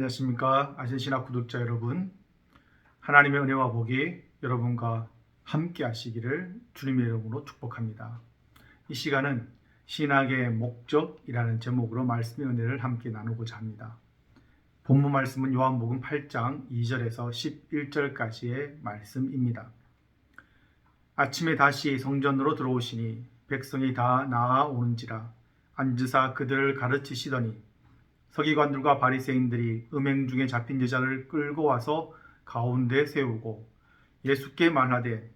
안녕하십니까. 아신신학 구독자 여러분, 하나님의 은혜와 복이 여러분과 함께 하시기를 주님의 이름으로 축복합니다. 이 시간은 신학의 목적이라는 제목으로 말씀의 은혜를 함께 나누고자 합니다. 본문 말씀은 요한복음 8장 2절에서 11절까지의 말씀입니다. 아침에 다시 성전으로 들어오시니 백성이 다 나아오는지라 앉으사 그들을 가르치시더니 서기관들과 바리새인들이 음행 중에 잡힌 여자를 끌고 와서 가운데 세우고 예수께 말하되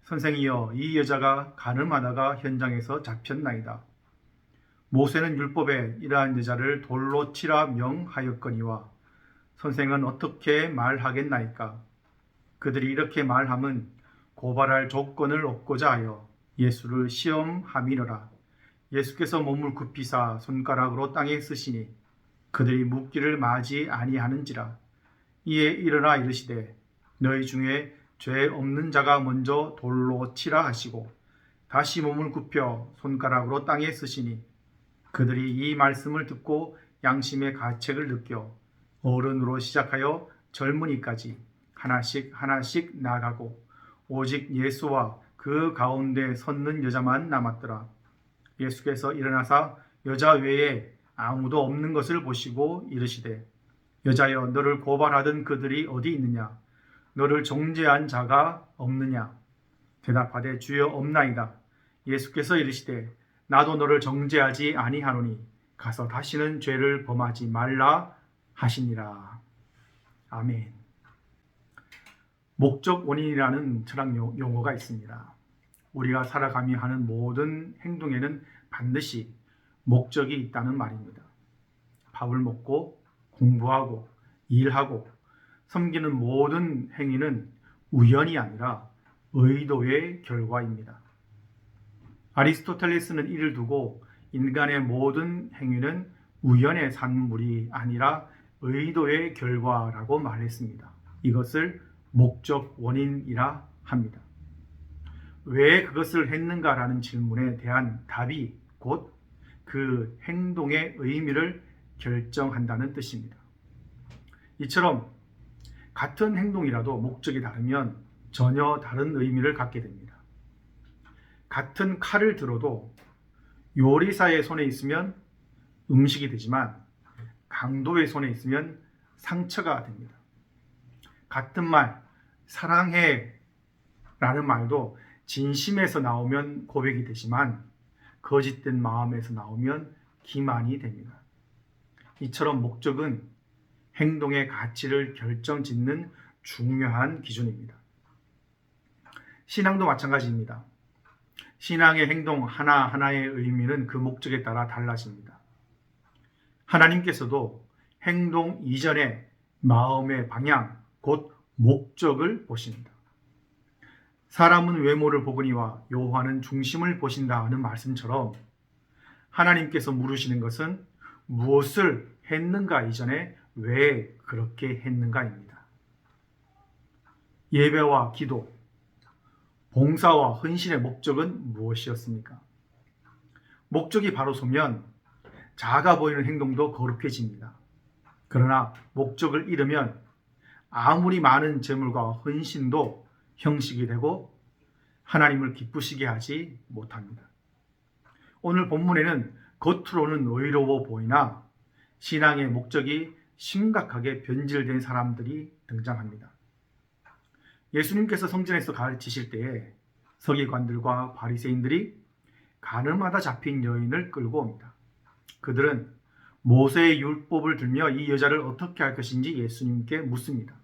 선생이여 이 여자가 간음하다가 현장에서 잡혔나이다. 모세는 율법에 이러한 여자를 돌로 치라 명하였거니와 선생은 어떻게 말하겠나이까. 그들이 이렇게 말함은 고발할 조건을 얻고자 하여 예수를 시험함이로라. 예수께서 몸을 굽히사 손가락으로 땅에 쓰시니 그들이 묻기를 마지 아니하는지라. 이에 일어나 이르시되 너희 중에 죄 없는 자가 먼저 돌로 치라 하시고 다시 몸을 굽혀 손가락으로 땅에 쓰시니 그들이 이 말씀을 듣고 양심의 가책을 느껴 어른으로 시작하여 젊은이까지 하나씩 하나씩 나가고 오직 예수와 그 가운데 섰는 여자만 남았더라. 예수께서 일어나사 여자 외에 아무도 없는 것을 보시고 이르시되 여자여 너를 고발하던 그들이 어디 있느냐. 너를 정죄한 자가 없느냐. 대답하되 주여 없나이다. 예수께서 이르시되 나도 너를 정죄하지 아니하노니 가서 다시는 죄를 범하지 말라 하시니라. 아멘. 목적 원인이라는 철학 용어가 있습니다. 우리가 살아가며 하는 모든 행동에는 반드시 목적이 있다는 말입니다. 밥을 먹고 공부하고 일하고 섬기는 모든 행위는 우연이 아니라 의도의 결과입니다. 아리스토텔레스는 이를 두고 인간의 모든 행위는 우연의 산물이 아니라 의도의 결과라고 말했습니다. 이것을 목적 원인이라 합니다. 왜 그것을 했는가라는 질문에 대한 답이 곧 그 행동의 의미를 결정한다는 뜻입니다. 이처럼 같은 행동이라도 목적이 다르면 전혀 다른 의미를 갖게 됩니다. 같은 칼을 들어도 요리사의 손에 있으면 음식이 되지만 강도의 손에 있으면 상처가 됩니다. 같은 말, 사랑해 라는 말도 진심에서 나오면 고백이 되지만 거짓된 마음에서 나오면 기만이 됩니다. 이처럼 목적은 행동의 가치를 결정짓는 중요한 기준입니다. 신앙도 마찬가지입니다. 신앙의 행동 하나하나의 의미는 그 목적에 따라 달라집니다. 하나님께서도 행동 이전에 마음의 방향, 곧 목적을 보십니다. 사람은 외모를 보거니와 여호와는 중심을 보신다 하는 말씀처럼 하나님께서 물으시는 것은 무엇을 했는가 이전에 왜 그렇게 했는가입니다. 예배와 기도, 봉사와 헌신의 목적은 무엇이었습니까? 목적이 바로 서면 작아 보이는 행동도 거룩해집니다. 그러나 목적을 잃으면 아무리 많은 재물과 헌신도 형식이 되고 하나님을 기쁘시게 하지 못합니다. 오늘 본문에는 겉으로는 의로워 보이나 신앙의 목적이 심각하게 변질된 사람들이 등장합니다. 예수님께서 성전에서 가르치실 때에 서기관들과 바리새인들이 간음하다 잡힌 여인을 끌고 옵니다. 그들은 모세의 율법을 들며 이 여자를 어떻게 할 것인지 예수님께 묻습니다.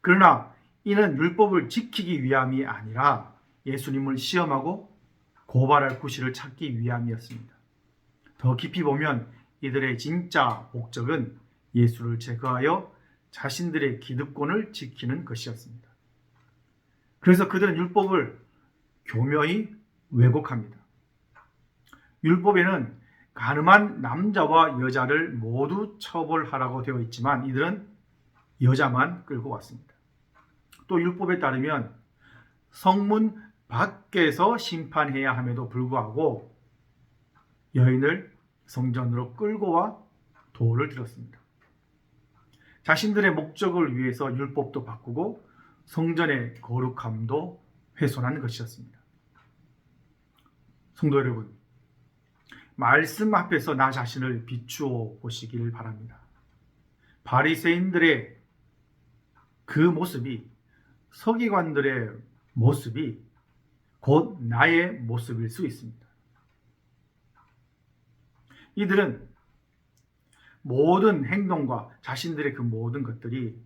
그러나 이는 율법을 지키기 위함이 아니라 예수님을 시험하고 고발할 구실을 찾기 위함이었습니다. 더 깊이 보면 이들의 진짜 목적은 예수를 제거하여 자신들의 기득권을 지키는 것이었습니다. 그래서 그들은 율법을 교묘히 왜곡합니다. 율법에는 가늠한 남자와 여자를 모두 처벌하라고 되어 있지만 이들은 여자만 끌고 왔습니다. 또 율법에 따르면 성문 밖에서 심판해야 함에도 불구하고 여인을 성전으로 끌고 와 도를 들었습니다. 자신들의 목적을 위해서 율법도 바꾸고 성전의 거룩함도 훼손한 것이었습니다. 성도 여러분, 말씀 앞에서 나 자신을 비추어 보시길 바랍니다. 바리새인들의 그 모습이, 서기관들의 모습이 곧 나의 모습일 수 있습니다. 이들은 모든 행동과 자신들의 그 모든 것들이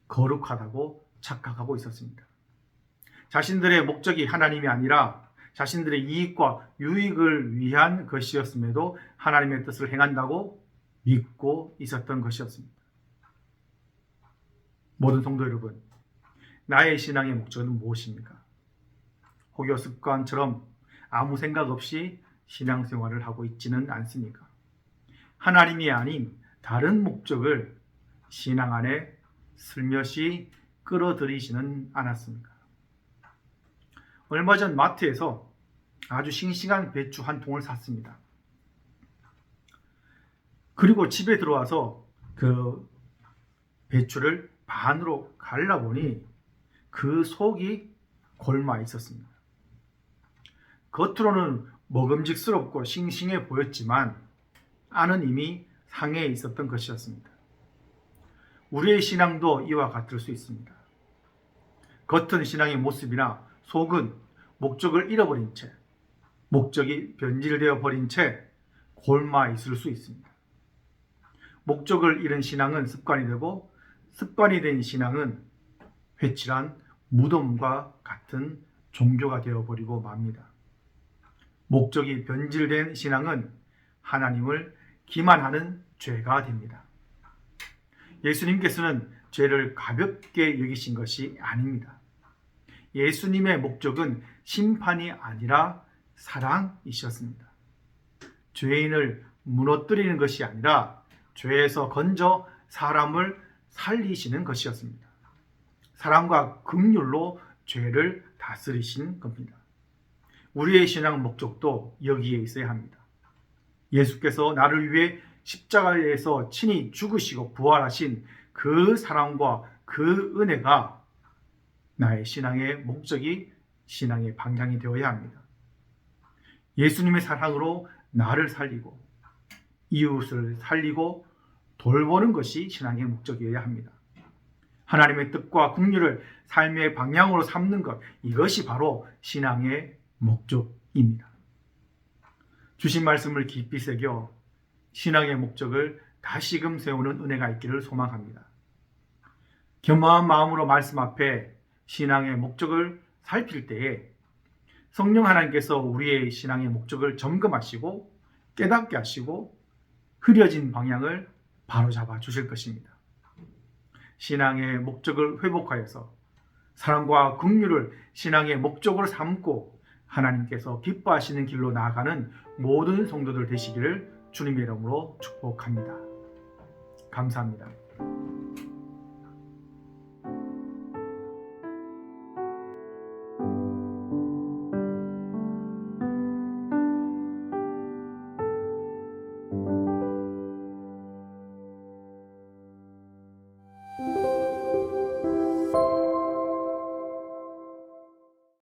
거룩하다고 착각하고 있었습니다. 자신들의 목적이 하나님이 아니라 자신들의 이익과 유익을 위한 것이었음에도 하나님의 뜻을 행한다고 믿고 있었던 것이었습니다. 모든 성도 여러분, 나의 신앙의 목적은 무엇입니까? 혹여 습관처럼 아무 생각 없이 신앙생활을 하고 있지는 않습니까? 하나님이 아닌 다른 목적을 신앙 안에 슬며시 끌어들이지는 않았습니까? 얼마 전 마트에서 아주 싱싱한 배추 한 통을 샀습니다. 그리고 집에 들어와서 그 배추를 반으로 갈라보니 그 속이 골마 있었습니다. 겉으로는 먹음직스럽고 싱싱해 보였지만 안은 이미 상해 있었던 것이었습니다. 우리의 신앙도 이와 같을 수 있습니다. 겉은 신앙의 모습이나 속은 목적을 잃어버린 채, 목적이 변질되어 버린 채 골마 있을 수 있습니다. 목적을 잃은 신앙은 습관이 되고 습관이 된 신앙은 회칠한 무덤과 같은 종교가 되어버리고 맙니다. 목적이 변질된 신앙은 하나님을 기만하는 죄가 됩니다. 예수님께서는 죄를 가볍게 여기신 것이 아닙니다. 예수님의 목적은 심판이 아니라 사랑이셨습니다. 죄인을 무너뜨리는 것이 아니라 죄에서 건져 사람을 살리시는 것이었습니다. 사랑과 긍휼로 죄를 다스리신 겁니다. 우리의 신앙 목적도 여기에 있어야 합니다. 예수께서 나를 위해 십자가에서 친히 죽으시고 부활하신 그 사랑과 그 은혜가 나의 신앙의 목적이, 신앙의 방향이 되어야 합니다. 예수님의 사랑으로 나를 살리고 이웃을 살리고 돌보는 것이 신앙의 목적이어야 합니다. 하나님의 뜻과 긍휼을 삶의 방향으로 삼는 것, 이것이 바로 신앙의 목적입니다. 주신 말씀을 깊이 새겨 신앙의 목적을 다시금 세우는 은혜가 있기를 소망합니다. 겸허한 마음으로 말씀 앞에 신앙의 목적을 살필 때에 성령 하나님께서 우리의 신앙의 목적을 점검하시고 깨닫게 하시고 흐려진 방향을 바로잡아 주실 것입니다. 신앙의 목적을 회복하여서 사랑과 긍휼을 신앙의 목적으로 삼고 하나님께서 기뻐하시는 길로 나아가는 모든 성도들 되시기를 주님의 이름으로 축복합니다. 감사합니다.